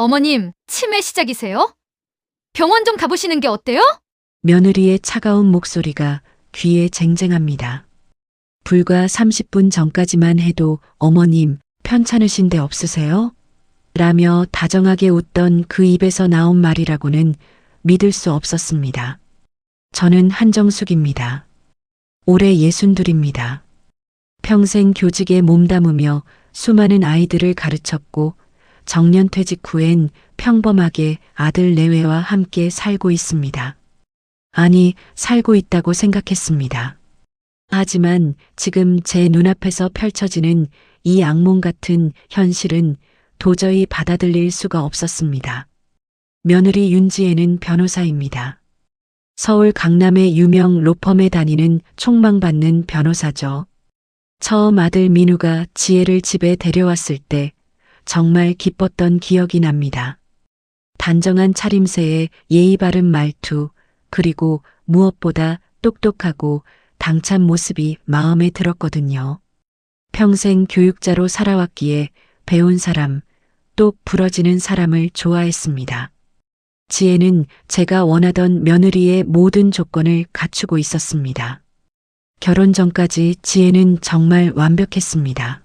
어머님, 치매 시작이세요? 병원 좀 가보시는 게 어때요? 며느리의 차가운 목소리가 귀에 쟁쟁합니다. 불과 30분 전까지만 해도 어머님 편찮으신 데 없으세요? 라며 다정하게 웃던 그 입에서 나온 말이라고는 믿을 수 없었습니다. 저는 한정숙입니다. 올해 62입니다. 평생 교직에 몸담으며 수많은 아이들을 가르쳤고 정년퇴직 후엔 평범하게 아들 내외와 함께 살고 있습니다. 아니, 살고 있다고 생각했습니다. 하지만 지금 제 눈앞에서 펼쳐지는 이 악몽 같은 현실은 도저히 받아들일 수가 없었습니다. 며느리 윤지혜는 변호사입니다. 서울 강남의 유명 로펌에 다니는 촉망받는 변호사죠. 처음 아들 민우가 지혜를 집에 데려왔을 때 정말 기뻤던 기억이 납니다. 단정한 차림새에 예의 바른 말투, 그리고 무엇보다 똑똑하고 당찬 모습이 마음에 들었거든요. 평생 교육자로 살아왔기에 배운 사람, 똑 부러지는 사람을 좋아했습니다. 지혜는 제가 원하던 며느리의 모든 조건을 갖추고 있었습니다. 결혼 전까지 지혜는 정말 완벽했습니다.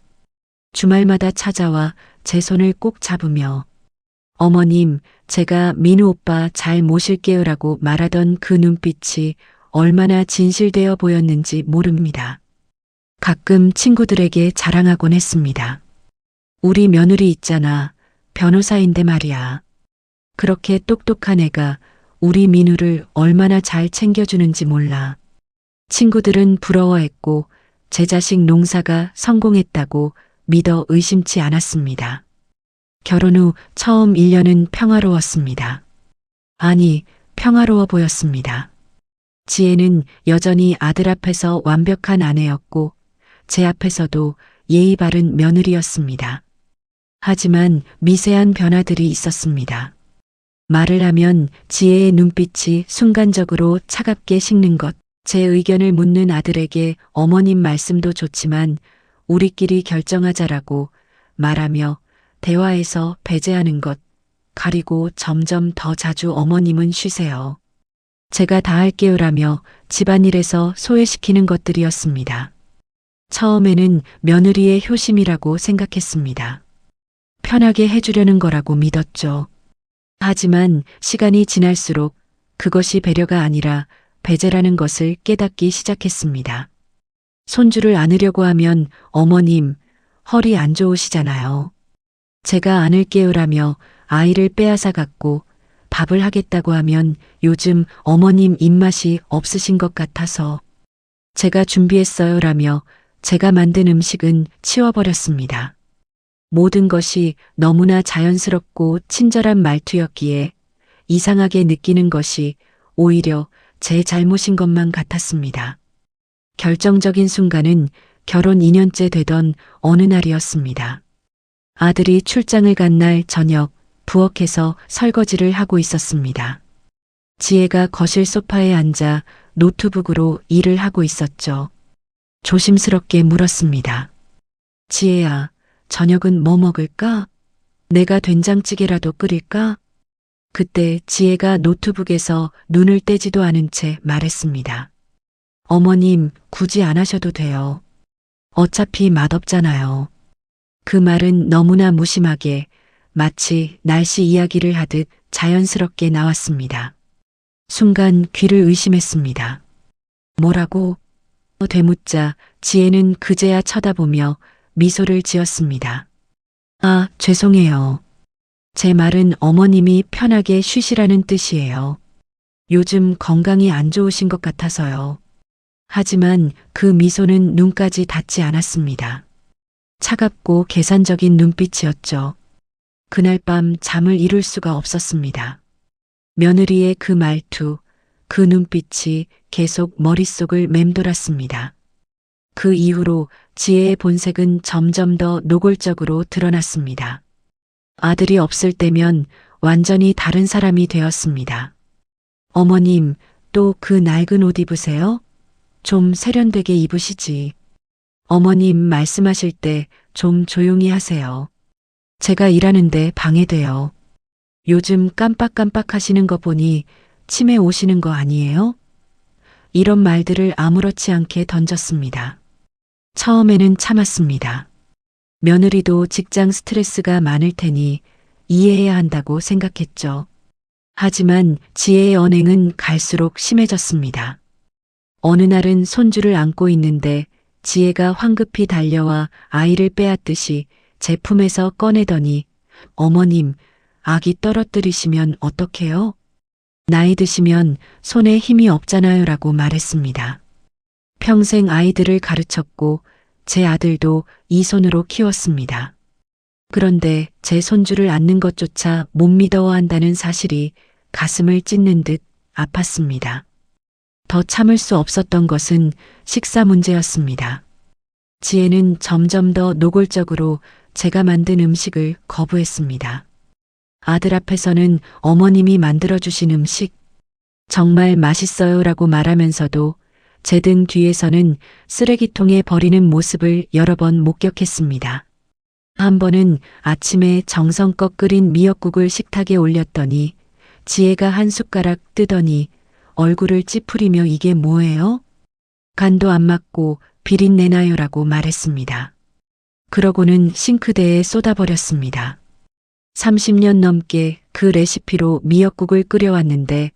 주말마다 찾아와 제 손을 꼭 잡으며 어머님, 제가 민우 오빠 잘 모실게요라고 말하던 그 눈빛이 얼마나 진실되어 보였는지 모릅니다. 가끔 친구들에게 자랑하곤 했습니다. 우리 며느리 있잖아. 변호사인데 말이야. 그렇게 똑똑한 애가 우리 민우를 얼마나 잘 챙겨주는지 몰라. 친구들은 부러워했고 제 자식 농사가 성공했다고 믿어 의심치 않았습니다. 결혼 후 처음 1년은 평화로웠습니다. 아니, 평화로워 보였습니다. 지혜는 여전히 아들 앞에서 완벽한 아내였고 제 앞에서도 예의 바른 며느리였습니다. 하지만 미세한 변화들이 있었습니다. 말을 하면 지혜의 눈빛이 순간적으로 차갑게 식는 것, 제 의견을 묻는 아들에게 어머님 말씀도 좋지만 우리끼리 결정하자라고 말하며 대화에서 배제하는 것, 가리고 점점 더 자주 어머님은 쉬세요. 제가 다 할게요라며 집안일에서 소외시키는 것들이었습니다. 처음에는 며느리의 효심이라고 생각했습니다. 편하게 해주려는 거라고 믿었죠. 하지만 시간이 지날수록 그것이 배려가 아니라 배제라는 것을 깨닫기 시작했습니다. 손주를 안으려고 하면 어머님, 허리 안 좋으시잖아요. 제가 안을게요라며 아이를 빼앗아 갔고 밥을 하겠다고 하면 요즘 어머님 입맛이 없으신 것 같아서 제가 준비했어요라며 제가 만든 음식은 치워버렸습니다. 모든 것이 너무나 자연스럽고 친절한 말투였기에 이상하게 느끼는 것이 오히려 제 잘못인 것만 같았습니다. 결정적인 순간은 결혼 2년째 되던 어느 날이었습니다. 아들이 출장을 간 날 저녁 부엌에서 설거지를 하고 있었습니다. 지혜가 거실 소파에 앉아 노트북으로 일을 하고 있었죠. 조심스럽게 물었습니다. 지혜야, 저녁은 뭐 먹을까? 내가 된장찌개라도 끓일까? 그때 지혜가 노트북에서 눈을 떼지도 않은 채 말했습니다. 어머님, 굳이 안 하셔도 돼요. 어차피 맛없잖아요. 그 말은 너무나 무심하게 마치 날씨 이야기를 하듯 자연스럽게 나왔습니다. 순간 귀를 의심했습니다. 뭐라고? 되묻자 지혜는 그제야 쳐다보며 미소를 지었습니다. 아, 죄송해요. 제 말은 어머님이 편하게 쉬시라는 뜻이에요. 요즘 건강이 안 좋으신 것 같아서요. 하지만 그 미소는 눈까지 닿지 않았습니다. 차갑고 계산적인 눈빛이었죠. 그날 밤 잠을 이룰 수가 없었습니다. 며느리의 그 말투, 그 눈빛이 계속 머릿속을 맴돌았습니다. 그 이후로 지혜의 본색은 점점 더 노골적으로 드러났습니다. 아들이 없을 때면 완전히 다른 사람이 되었습니다. 어머님, 또 그 낡은 옷 입으세요? 좀 세련되게 입으시지. 어머님 말씀하실 때 좀 조용히 하세요. 제가 일하는데 방해돼요. 요즘 깜빡깜빡 하시는 거 보니 치매 오시는 거 아니에요? 이런 말들을 아무렇지 않게 던졌습니다. 처음에는 참았습니다. 며느리도 직장 스트레스가 많을 테니 이해해야 한다고 생각했죠. 하지만 지혜의 언행은 갈수록 심해졌습니다. 어느 날은 손주를 안고 있는데 지혜가 황급히 달려와 아이를 빼앗듯이 제품에서 꺼내더니 어머님, 아기 떨어뜨리시면 어떡해요? 나이 드시면 손에 힘이 없잖아요 라고 말했습니다. 평생 아이들을 가르쳤고 제 아들도 이 손으로 키웠습니다. 그런데 제 손주를 안는 것조차 못 믿어한다는 사실이 가슴을 찢는 듯 아팠습니다. 더 참을 수 없었던 것은 식사 문제였습니다. 지혜는 점점 더 노골적으로 제가 만든 음식을 거부했습니다. 아들 앞에서는 어머님이 만들어주신 음식 정말 맛있어요 라고 말하면서도 제 등 뒤에서는 쓰레기통에 버리는 모습을 여러 번 목격했습니다. 한 번은 아침에 정성껏 끓인 미역국을 식탁에 올렸더니 지혜가 한 숟가락 뜨더니 얼굴을 찌푸리며 이게 뭐예요? 간도 안 맞고 비린내나요 라고 말했습니다. 그러고는 싱크대에 쏟아버렸습니다. 30년 넘게 그 레시피로 미역국을 끓여왔는데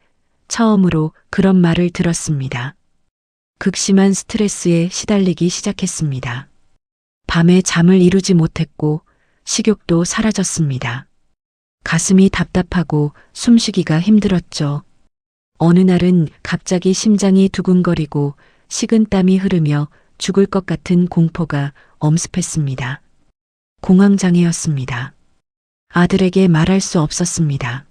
처음으로 그런 말을 들었습니다. 극심한 스트레스에 시달리기 시작했습니다. 밤에 잠을 이루지 못했고 식욕도 사라졌습니다. 가슴이 답답하고 숨쉬기가 힘들었죠. 어느 날은 갑자기 심장이 두근거리고 식은땀이 흐르며 죽을 것 같은 공포가 엄습했습니다. 공황장애였습니다. 아들에게 말할 수 없었습니다.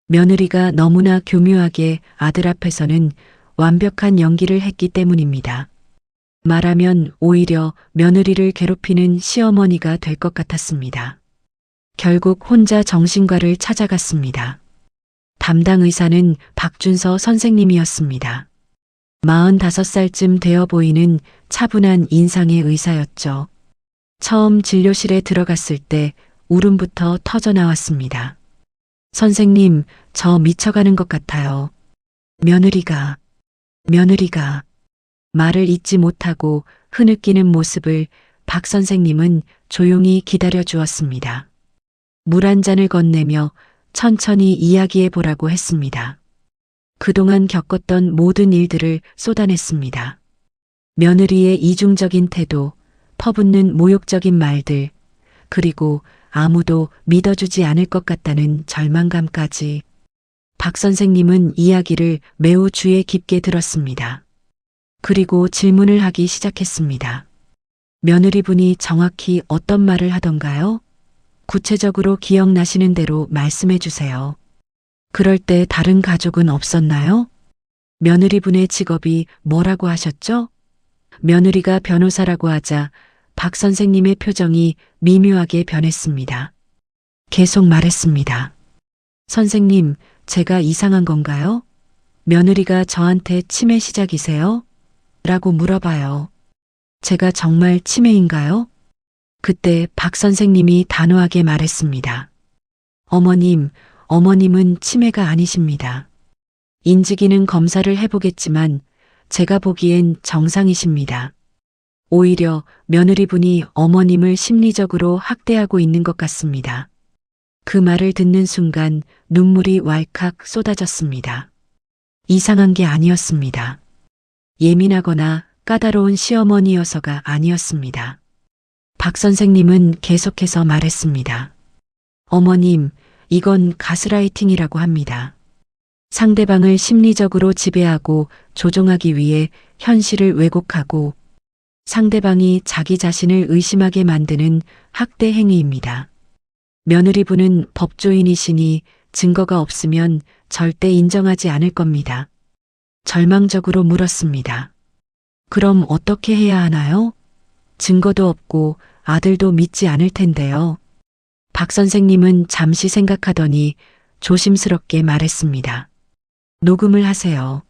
며느리가 너무나 교묘하게 아들 앞에서는 완벽한 연기를 했기 때문입니다. 말하면 오히려 며느리를 괴롭히는 시어머니가 될 것 같았습니다. 결국 혼자 정신과를 찾아갔습니다. 담당 의사는 박준서 선생님이었습니다. 45살쯤 되어 보이는 차분한 인상의 의사였죠. 처음 진료실에 들어갔을 때 울음부터 터져 나왔습니다. 선생님, 저 미쳐가는 것 같아요. 며느리가 말을 잇지 못하고 흐느끼는 모습을 박 선생님은 조용히 기다려 주었습니다. 물 한 잔을 건네며 천천히 이야기해 보라고 했습니다. 그동안 겪었던 모든 일들을 쏟아냈습니다. 며느리의 이중적인 태도, 퍼붓는 모욕적인 말들, 그리고 아무도 믿어주지 않을 것 같다는 절망감까지. 박 선생님은 이야기를 매우 주의 깊게 들었습니다. 그리고 질문을 하기 시작했습니다. 며느리분이 정확히 어떤 말을 하던가요? 구체적으로 기억나시는 대로 말씀해 주세요. 그럴 때 다른 가족은 없었나요? 며느리분의 직업이 뭐라고 하셨죠? 며느리가 변호사라고 하자 박 선생님의 표정이 미묘하게 변했습니다. 계속 말했습니다. 선생님, 제가 이상한 건가요? 며느리가 저한테 치매 시작이세요? 라고 물어봐요. 제가 정말 치매인가요? 그때 박 선생님이 단호하게 말했습니다. 어머님은 치매가 아니십니다. 인지기능 검사를 해보겠지만 제가 보기엔 정상이십니다. 오히려 며느리분이 어머님을 심리적으로 학대하고 있는 것 같습니다. 그 말을 듣는 순간 눈물이 왈칵 쏟아졌습니다. 이상한 게 아니었습니다. 예민하거나 까다로운 시어머니여서가 아니었습니다. 박 선생님은 계속해서 말했습니다. 어머님, 이건 가스라이팅이라고 합니다. 상대방을 심리적으로 지배하고 조종하기 위해 현실을 왜곡하고 상대방이 자기 자신을 의심하게 만드는 학대 행위입니다. 며느리분은 법조인이시니 증거가 없으면 절대 인정하지 않을 겁니다. 절망적으로 물었습니다. 그럼 어떻게 해야 하나요? 증거도 없고 아들도 믿지 않을 텐데요. 박 선생님은 잠시 생각하더니 조심스럽게 말했습니다. 녹음을 하세요.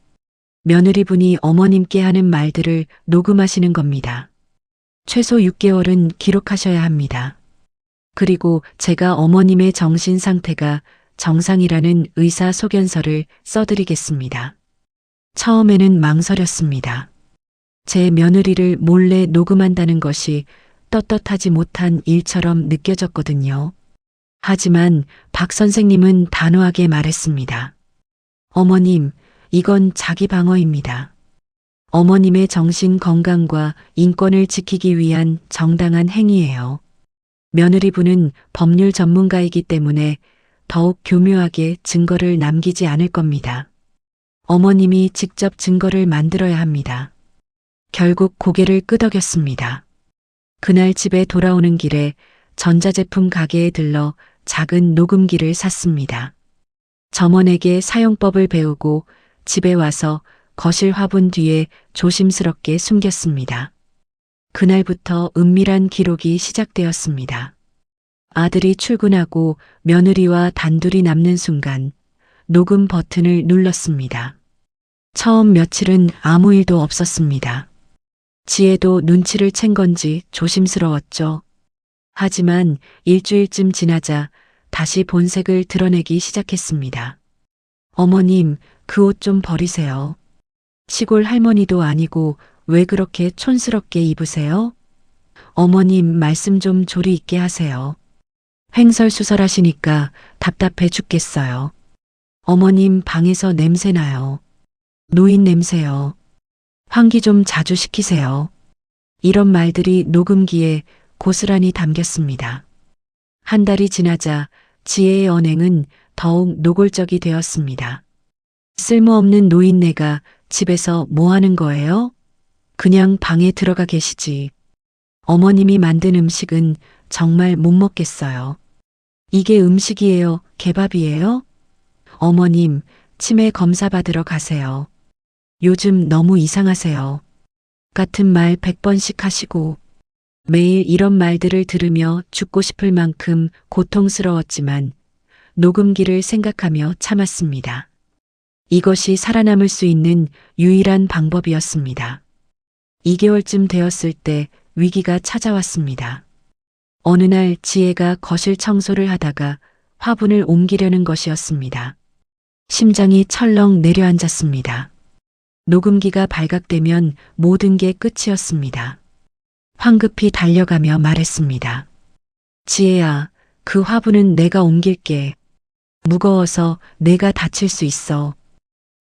며느리분이 어머님께 하는 말들을 녹음하시는 겁니다. 최소 6개월은 기록하셔야 합니다. 그리고 제가 어머님의 정신 상태가 정상이라는 의사소견서를 써드리겠습니다. 처음에는 망설였습니다. 제 며느리를 몰래 녹음한다는 것이 떳떳하지 못한 일처럼 느껴졌거든요. 하지만 박 선생님은 단호하게 말했습니다. 어머님, 이건 자기 방어입니다. 어머님의 정신 건강과 인권을 지키기 위한 정당한 행위예요. 며느리분은 법률 전문가이기 때문에 더욱 교묘하게 증거를 남기지 않을 겁니다. 어머님이 직접 증거를 만들어야 합니다. 결국 고개를 끄덕였습니다. 그날 집에 돌아오는 길에 전자제품 가게에 들러 작은 녹음기를 샀습니다. 점원에게 사용법을 배우고 집에 와서 거실 화분 뒤에 조심스럽게 숨겼습니다. 그날부터 은밀한 기록이 시작되었습니다. 아들이 출근하고 며느리와 단둘이 남는 순간 녹음 버튼을 눌렀습니다. 처음 며칠은 아무 일도 없었습니다. 지혜도 눈치를 챈 건지 조심스러웠죠. 하지만 일주일쯤 지나자 다시 본색을 드러내기 시작했습니다. 어머님, 그 옷 좀 버리세요. 시골 할머니도 아니고 왜 그렇게 촌스럽게 입으세요? 어머님, 말씀 좀 조리 있게 하세요. 횡설수설하시니까 답답해 죽겠어요. 어머님, 방에서 냄새 나요. 노인 냄새요. 환기 좀 자주 시키세요. 이런 말들이 녹음기에 고스란히 담겼습니다. 한 달이 지나자 지혜의 언행은 더욱 노골적이 되었습니다. 쓸모없는 노인네가 집에서 뭐 하는 거예요? 그냥 방에 들어가 계시지. 어머님이 만든 음식은 정말 못 먹겠어요. 이게 음식이에요? 개밥이에요? 어머님, 치매 검사 받으러 가세요. 요즘 너무 이상하세요. 같은 말 100번씩 하시고 매일 이런 말들을 들으며 죽고 싶을 만큼 고통스러웠지만 녹음기를 생각하며 참았습니다. 이것이 살아남을 수 있는 유일한 방법이었습니다. 2개월쯤 되었을 때 위기가 찾아왔습니다. 어느 날 지혜가 거실 청소를 하다가 화분을 옮기려는 것이었습니다. 심장이 철렁 내려앉았습니다. 녹음기가 발각되면 모든 게 끝이었습니다. 황급히 달려가며 말했습니다. 지혜야, 그 화분은 내가 옮길게. 무거워서 내가 다칠 수 있어.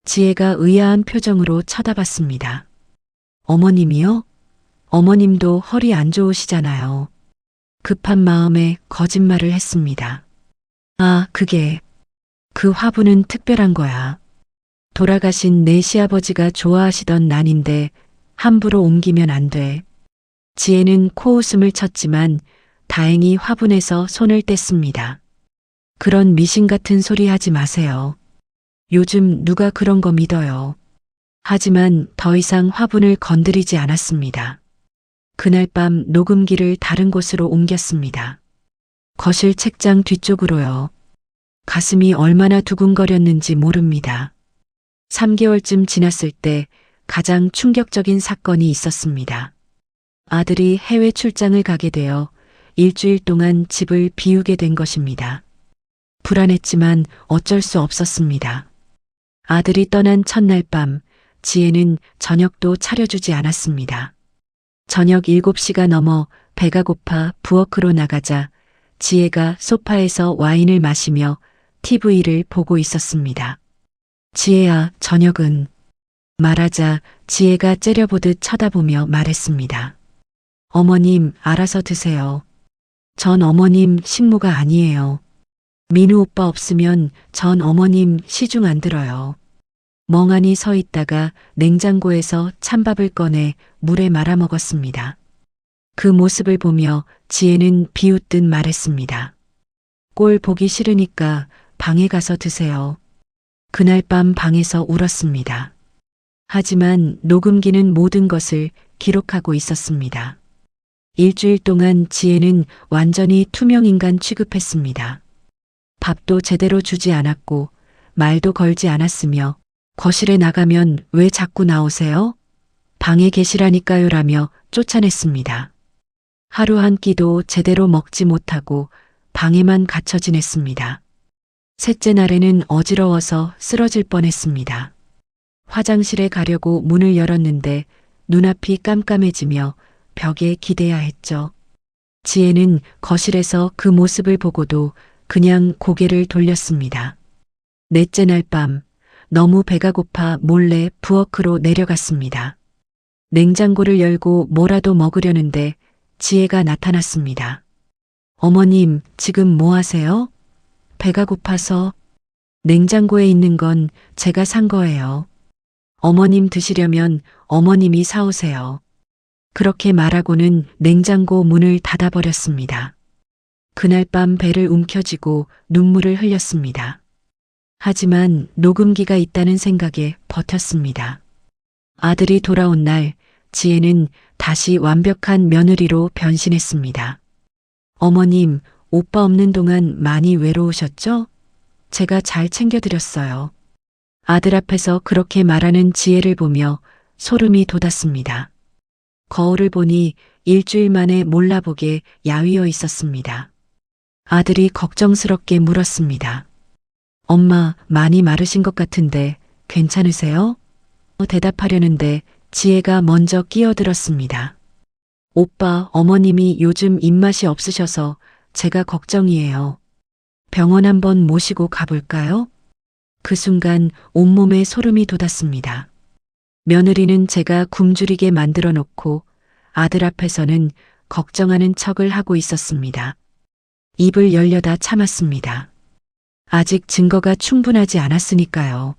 지혜가 의아한 표정으로 쳐다봤습니다. 어머님이요? 어머님도 허리 안 좋으시잖아요. 급한 마음에 거짓말을 했습니다. 아, 그 화분은 특별한 거야. 돌아가신 내 시아버지가 좋아하시던 난인데 함부로 옮기면 안 돼. 지혜는 코웃음을 쳤지만 다행히 화분에서 손을 뗐습니다. 그런 미신 같은 소리 하지 마세요. 요즘 누가 그런 거 믿어요. 하지만 더 이상 화분을 건드리지 않았습니다. 그날 밤 녹음기를 다른 곳으로 옮겼습니다. 거실 책장 뒤쪽으로요. 가슴이 얼마나 두근거렸는지 모릅니다. 3개월쯤 지났을 때 가장 충격적인 사건이 있었습니다. 아들이 해외 출장을 가게 되어 일주일 동안 집을 비우게 된 것입니다. 불안했지만 어쩔 수 없었습니다. 아들이 떠난 첫날 밤 지혜는 저녁도 차려주지 않았습니다. 저녁 7시가 넘어 배가 고파 부엌으로 나가자 지혜가 소파에서 와인을 마시며 TV를 보고 있었습니다. 지혜야, 저녁은? 말하자 지혜가 째려보듯 쳐다보며 말했습니다. 어머님, 알아서 드세요. 전 어머님 식모가 아니에요. 민우 오빠 없으면 전 어머님 시중 안 들어요. 멍하니 서 있다가 냉장고에서 찬밥을 꺼내 물에 말아 먹었습니다. 그 모습을 보며 지혜는 비웃듯 말했습니다. 꼴 보기 싫으니까 방에 가서 드세요. 그날 밤 방에서 울었습니다. 하지만 녹음기는 모든 것을 기록하고 있었습니다. 일주일 동안 지혜는 완전히 투명인간 취급했습니다. 밥도 제대로 주지 않았고 말도 걸지 않았으며 거실에 나가면 왜 자꾸 나오세요? 방에 계시라니까요 라며 쫓아냈습니다. 하루 한 끼도 제대로 먹지 못하고 방에만 갇혀 지냈습니다. 셋째 날에는 어지러워서 쓰러질 뻔했습니다. 화장실에 가려고 문을 열었는데 눈앞이 깜깜해지며 벽에 기대야 했죠. 지혜는 거실에서 그 모습을 보고도 그냥 고개를 돌렸습니다. 넷째 날 밤, 너무 배가 고파 몰래 부엌으로 내려갔습니다. 냉장고를 열고 뭐라도 먹으려는데 지혜가 나타났습니다. 어머님, 지금 뭐 하세요? 배가 고파서. 냉장고에 있는 건 제가 산 거예요. 어머님 드시려면 어머님이 사오세요. 그렇게 말하고는 냉장고 문을 닫아버렸습니다. 그날 밤 배를 움켜쥐고 눈물을 흘렸습니다. 하지만 녹음기가 있다는 생각에 버텼습니다. 아들이 돌아온 날 지혜는 다시 완벽한 며느리로 변신했습니다. 어머님, 오빠 없는 동안 많이 외로우셨죠? 제가 잘 챙겨드렸어요. 아들 앞에서 그렇게 말하는 지혜를 보며 소름이 돋았습니다. 거울을 보니 일주일 만에 몰라보게 야위어 있었습니다. 아들이 걱정스럽게 물었습니다. 엄마, 많이 마르신 것 같은데 괜찮으세요? 대답하려는데 지혜가 먼저 끼어들었습니다. 오빠, 어머님이 요즘 입맛이 없으셔서 제가 걱정이에요. 병원 한번 모시고 가볼까요? 그 순간 온몸에 소름이 돋았습니다. 며느리는 제가 굶주리게 만들어 놓고 아들 앞에서는 걱정하는 척을 하고 있었습니다. 입을 열려다 참았습니다. 아직 증거가 충분하지 않았으니까요.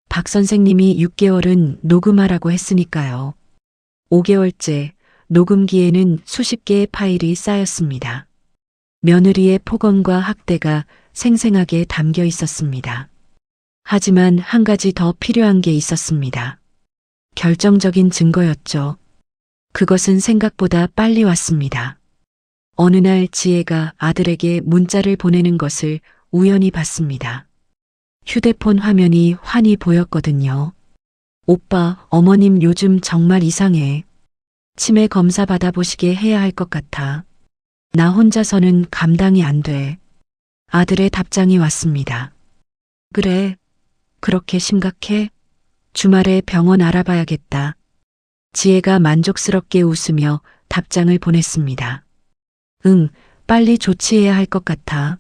박 선생님이 6개월은 녹음하라고 했으니까요. 5개월째 녹음기에는 수십 개의 파일이 쌓였습니다. 며느리의 폭언과 학대가 생생하게 담겨 있었습니다. 하지만 한 가지 더 필요한 게 있었습니다. 결정적인 증거였죠. 그것은 생각보다 빨리 왔습니다. 어느 날 지혜가 아들에게 문자를 보내는 것을 우연히 봤습니다. 휴대폰 화면이 환히 보였거든요. 오빠, 어머님 요즘 정말 이상해. 치매 검사 받아보시게 해야 할 것 같아. 나 혼자서는 감당이 안 돼. 아들의 답장이 왔습니다. 그래, 그렇게 심각해? 주말에 병원 알아봐야겠다. 지혜가 만족스럽게 웃으며 답장을 보냈습니다. 응, 빨리 조치해야 할 것 같아.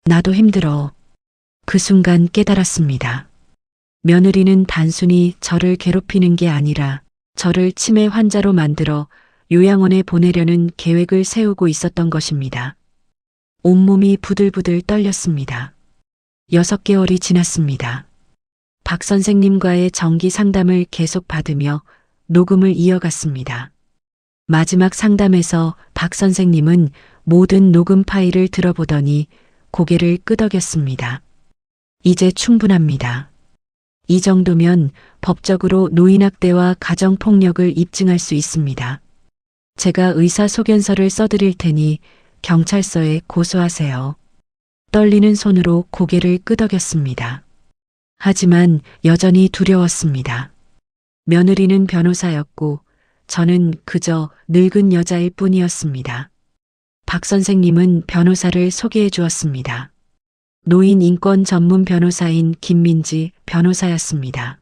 나도 힘들어. 그 순간 깨달았습니다. 며느리는 단순히 저를 괴롭히는 게 아니라 저를 치매 환자로 만들어 요양원에 보내려는 계획을 세우고 있었던 것입니다. 온몸이 부들부들 떨렸습니다. 6개월이 지났습니다. 박 선생님과의 정기 상담을 계속 받으며 녹음을 이어갔습니다. 마지막 상담에서 박 선생님은 모든 녹음 파일을 들어보더니 고개를 끄덕였습니다. 이제 충분합니다. 이 정도면 법적으로 노인학대와 가정폭력을 입증할 수 있습니다. 제가 의사소견서를 써드릴 테니 경찰서에 고소하세요. 떨리는 손으로 고개를 끄덕였습니다. 하지만 여전히 두려웠습니다. 며느리는 변호사였고 저는 그저 늙은 여자일 뿐이었습니다. 박 선생님은 변호사를 소개해 주었습니다. 노인 인권 전문 변호사인 김민지 변호사였습니다.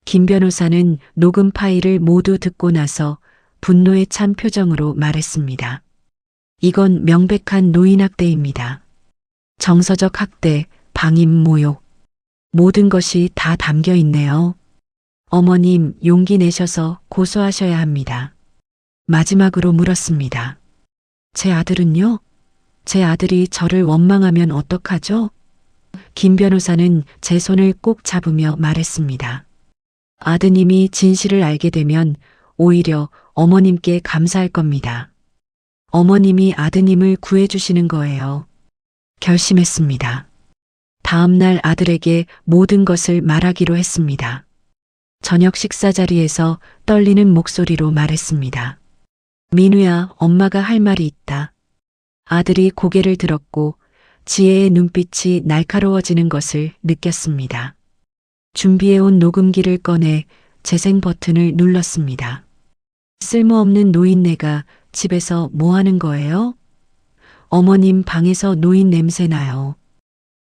김 변호사는 녹음 파일을 모두 듣고 나서 분노에 찬 표정으로 말했습니다. 이건 명백한 노인학대입니다. 정서적 학대, 방임 모욕, 모든 것이 다 담겨 있네요. 어머님, 용기 내셔서 고소하셔야 합니다. 마지막으로 물었습니다. 제 아들은요? 제 아들이 저를 원망하면 어떡하죠? 김 변호사는 제 손을 꼭 잡으며 말했습니다. 아드님이 진실을 알게 되면 오히려 어머님께 감사할 겁니다. 어머님이 아드님을 구해주시는 거예요. 결심했습니다. 다음 날 아들에게 모든 것을 말하기로 했습니다. 저녁 식사 자리에서 떨리는 목소리로 말했습니다. 민우야, 엄마가 할 말이 있다. 아들이 고개를 들었고 지혜의 눈빛이 날카로워지는 것을 느꼈습니다. 준비해온 녹음기를 꺼내 재생 버튼을 눌렀습니다. 쓸모없는 노인네가 집에서 뭐 하는 거예요? 어머님 방에서 노인 냄새 나요.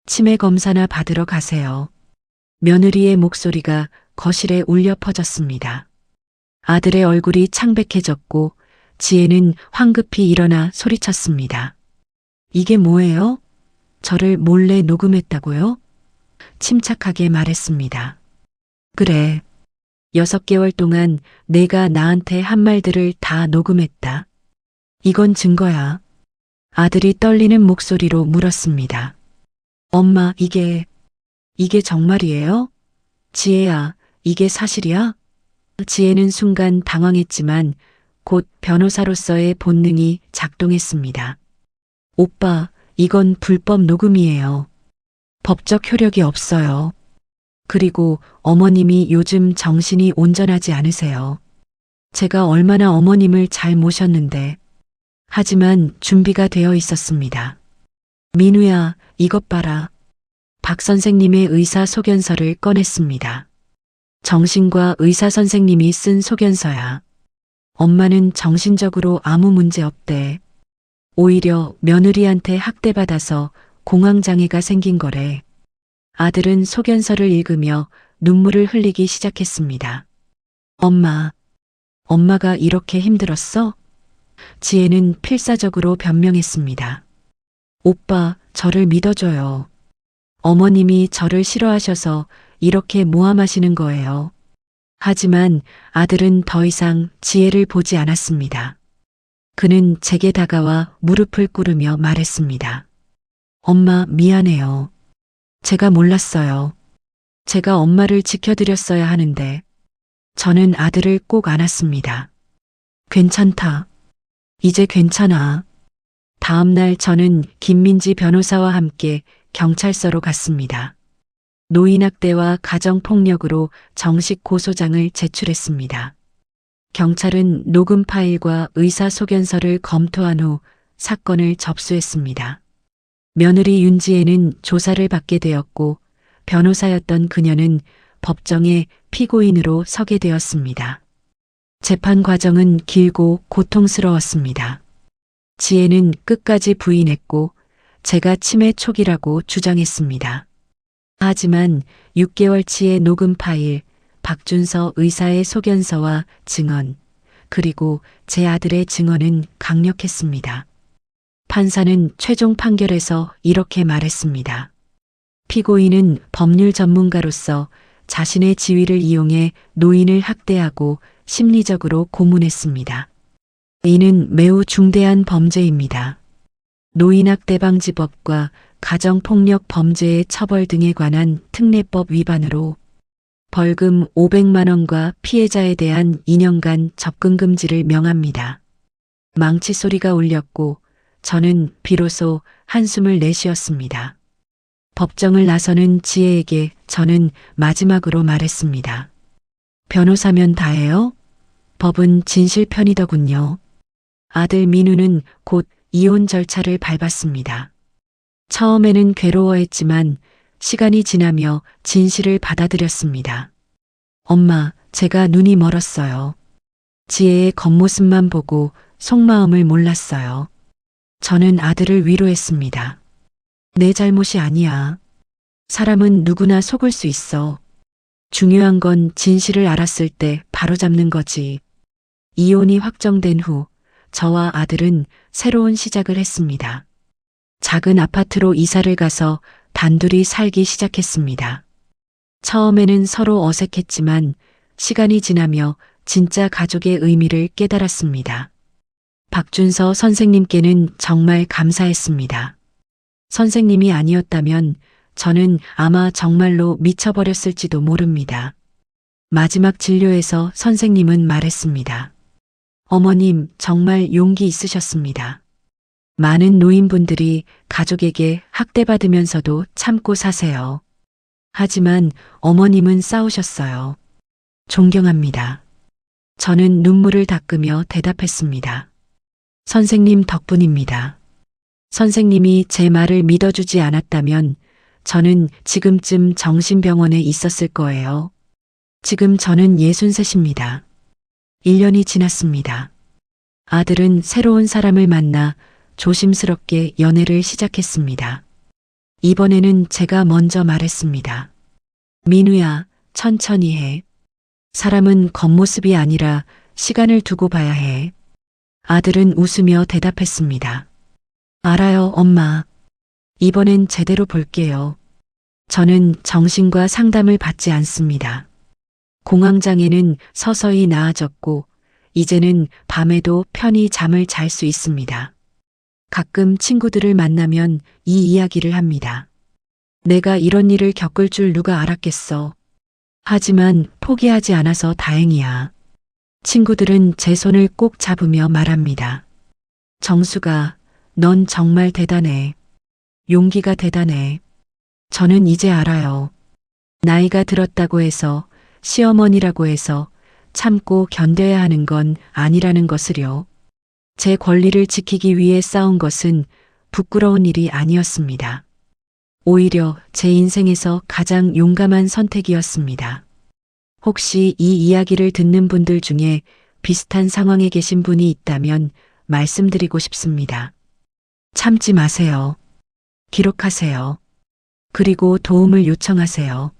치매 검사나 받으러 가세요. 며느리의 목소리가 거실에 울려 퍼졌습니다. 아들의 얼굴이 창백해졌고 지혜는 황급히 일어나 소리쳤습니다. 이게 뭐예요? 저를 몰래 녹음했다고요? 침착하게 말했습니다. 그래. 6개월 동안 내가 나한테 한 말들을 다 녹음했다. 이건 증거야. 아들이 떨리는 목소리로 물었습니다. 엄마, 이게 정말이에요? 지혜야, 이게 사실이야? 지혜는 순간 당황했지만 곧 변호사로서의 본능이 작동했습니다. 오빠, 이건 불법 녹음이에요. 법적 효력이 없어요. 그리고 어머님이 요즘 정신이 온전하지 않으세요. 제가 얼마나 어머님을 잘 모셨는데. 하지만 준비가 되어 있었습니다. 민우야, 이것 봐라. 박 선생님의 의사 소견서를 꺼냈습니다. 정신과 의사 선생님이 쓴 소견서야. 엄마는 정신적으로 아무 문제 없대. 오히려 며느리한테 학대받아서 공황장애가 생긴 거래. 아들은 소견서를 읽으며 눈물을 흘리기 시작했습니다. 엄마가 이렇게 힘들었어? 지혜는 필사적으로 변명했습니다. 오빠, 저를 믿어줘요. 어머님이 저를 싫어하셔서 이렇게 모함하시는 거예요. 하지만 아들은 더 이상 지혜를 보지 않았습니다. 그는 제게 다가와 무릎을 꿇으며 말했습니다. 엄마, 미안해요. 제가 몰랐어요. 제가 엄마를 지켜드렸어야 하는데. 저는 아들을 꼭 안았습니다. 괜찮다. 이제 괜찮아. 다음 날 저는 김민지 변호사와 함께 경찰서로 갔습니다. 노인학대와 가정폭력으로 정식 고소장을 제출했습니다. 경찰은 녹음 파일과 의사 소견서를 검토한 후 사건을 접수했습니다. 며느리 윤지혜는 조사를 받게 되었고 변호사였던 그녀는 법정에 피고인으로 서게 되었습니다. 재판 과정은 길고 고통스러웠습니다. 지혜는 끝까지 부인했고 제가 치매 초기라고 주장했습니다. 하지만 6개월치의 녹음 파일, 박준서 의사의 소견서와 증언, 그리고 제 아들의 증언은 강력했습니다. 판사는 최종 판결에서 이렇게 말했습니다. 피고인은 법률 전문가로서 자신의 지위를 이용해 노인을 학대하고 심리적으로 고문했습니다. 이는 매우 중대한 범죄입니다. 노인학대방지법과 가정폭력 범죄의 처벌 등에 관한 특례법 위반으로 벌금 500만 원과 피해자에 대한 2년간 접근 금지를 명합니다. 망치 소리가 울렸고 저는 비로소 한숨을 내쉬었습니다. 법정을 나서는 지혜에게 저는 마지막으로 말했습니다. 변호사면 다해요? 법은 진실 편이더군요. 아들 민우는 곧 이혼 절차를 밟았습니다. 처음에는 괴로워했지만 시간이 지나며 진실을 받아들였습니다. 엄마, 제가 눈이 멀었어요. 지혜의 겉모습만 보고 속마음을 몰랐어요. 저는 아들을 위로했습니다. 내 잘못이 아니야. 사람은 누구나 속을 수 있어. 중요한 건 진실을 알았을 때 바로잡는 거지. 이혼이 확정된 후 저와 아들은 새로운 시작을 했습니다. 작은 아파트로 이사를 가서 단둘이 살기 시작했습니다. 처음에는 서로 어색했지만 시간이 지나며 진짜 가족의 의미를 깨달았습니다. 박준서 선생님께는 정말 감사했습니다. 선생님이 아니었다면 저는 아마 정말로 미쳐버렸을지도 모릅니다. 마지막 진료에서 선생님은 말했습니다. 어머님, 정말 용기 있으셨습니다. 많은 노인분들이 가족에게 학대받으면서도 참고 사세요. 하지만 어머님은 싸우셨어요. 존경합니다. 저는 눈물을 닦으며 대답했습니다. 선생님 덕분입니다. 선생님이 제 말을 믿어주지 않았다면 저는 지금쯤 정신병원에 있었을 거예요. 지금 저는 63입니다. 1년이 지났습니다. 아들은 새로운 사람을 만나 조심스럽게 연애를 시작했습니다. 이번에는 제가 먼저 말했습니다. 민우야, 천천히 해. 사람은 겉모습이 아니라 시간을 두고 봐야 해. 아들은 웃으며 대답했습니다. 알아요, 엄마. 이번엔 제대로 볼게요. 저는 정신과 상담을 받지 않습니다. 공황장애는 서서히 나아졌고, 이제는 밤에도 편히 잠을 잘 수 있습니다. 가끔 친구들을 만나면 이 이야기를 합니다. 내가 이런 일을 겪을 줄 누가 알았겠어. 하지만 포기하지 않아서 다행이야. 친구들은 제 손을 꼭 잡으며 말합니다. 정수가, 넌 정말 대단해. 용기가 대단해. 저는 이제 알아요. 나이가 들었다고 해서, 시어머니라고 해서 참고 견뎌야 하는 건 아니라는 것을요. 제 권리를 지키기 위해 싸운 것은 부끄러운 일이 아니었습니다. 오히려 제 인생에서 가장 용감한 선택이었습니다. 혹시 이 이야기를 듣는 분들 중에 비슷한 상황에 계신 분이 있다면 말씀드리고 싶습니다. 참지 마세요. 기록하세요. 그리고 도움을 요청하세요.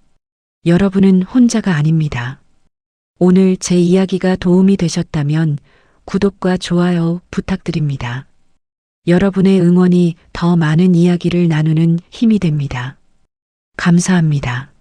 여러분은 혼자가 아닙니다. 오늘 제 이야기가 도움이 되셨다면 구독과 좋아요 부탁드립니다. 여러분의 응원이 더 많은 이야기를 나누는 힘이 됩니다. 감사합니다.